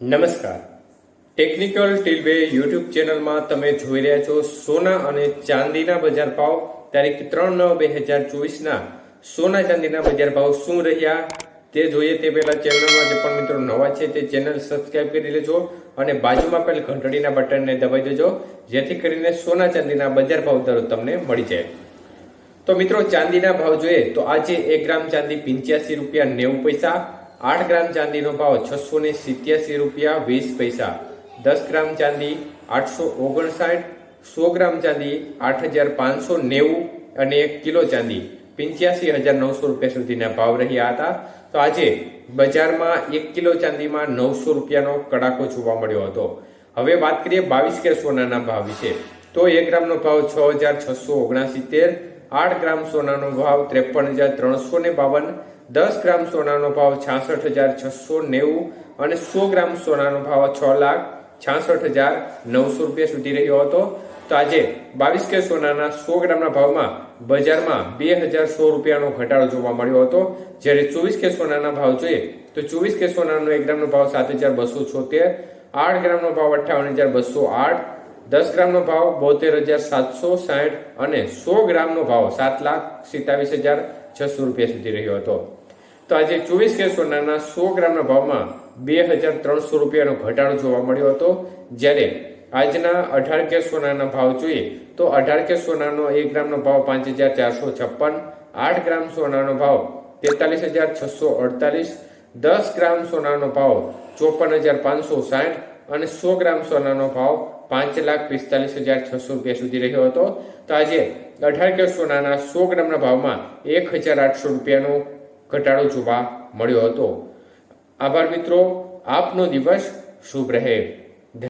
નમસ્કાર, technical ટીલવે YouTube ચેનલમાં તમે જોઈ રહ્યા છો સોના અને ચાંદીના બજાર ભાવ તારીખ 3/9/2024ના સોના ચાંદીના બજાર ભાવ શું રહ્યા તે જોઈએ તે પહેલા ચેનલમાં જે પણ મિત્રો નવા છે તે ચેનલ સબસ્ક્રાઇબ કરી લેજો અને બાજુમાં પેલ ઘંટડીના બટનને દબાવી દેજો જેથી કરીને સોના ચાંદીના બજાર ભાવ દરો તમને મળી જાય। તો મિત્રો ચાંદીના ભાવ જોઈએ તો આજે 1 ગ્રામ ચાંદી 85 રૂપિયા 90 પૈસા, 8 ગ્રામ ચાંદીનો ભાવ 687 રૂપિયા 20 પૈસા, 10 ગ્રામ ચાંદી 859, 100 ગ્રામ ચાંદી 8590 અને 1 કિલો ચાંદી 85,900 રૂપિયા સુધીના ભાવ રહ્યા હતા। તો આજે બજારમાં 1 કિલો ચાંદીમાં 900 રૂપિયાનો કડાકો જોવા મળ્યો હતો। હવે વાત કરીએ 22 કેરેટ સોનાના ભાવ વિશે તો 1 ગ્રામનો ભાવ 6,679, 8 ગ્રામ સોનાનો ભાવ 53,352, 10 ગ્રામ સોનાનો ભાવ 66,690 અને 100 ગ્રામ સોનાનો ભાવ 6,66,900 રૂપિયા સુધી રહ્યો હતો। તો આજે 22 કેરેટ સોનાના 100 ગ્રામના ભાવમાં બજારમાં 2,100 રૂપિયાનો ઘટાડો જોવા મળ્યો હતો। જ્યારે 24 કેરેટ સોનાના ભાવ જોઈએ તો 24 કેરેટ સોનાનો 1 ગ્રામનો ભાવ 7,276, 8 ગ્રામનો ભાવ 58,208, 10 ગ્રામનો ભાવ 72,760 અને 100 ગ્રામનો ભાવ 7,27,600 રૂપિયા સુધી રહ્યો હતો। તો આજે 24 કેરેટ સોનાના 100 ગ્રામના ભાવમાં 2,300 રૂપિયાનો ઘટાડો જોવા મળ્યો હતો। જ્યારે આજના 18 કેરેટ સોનાના ભાવ જોઈએ તો 18 કેરેટ સોનાનો 1 ગ્રામનો ભાવ 5,456, 8 ગ્રામ સોનાનો ભાવ 43,648, 10 ગ્રામ સોનાનો ભાવ 54,560 અને 100 ગ્રામ સોનાનો ભાવ 5,45,600 રૂપિયા સુધી રહ્યો હતો। તો આજે 18 કેરેટ સોનાના 100 ગ્રામના ભાવમાં 1,800 રૂપિયાનો ઘટાડો જોવા મળ્યો હતો। આભાર મિત્રો, આપનો દિવસ શુભ રહે।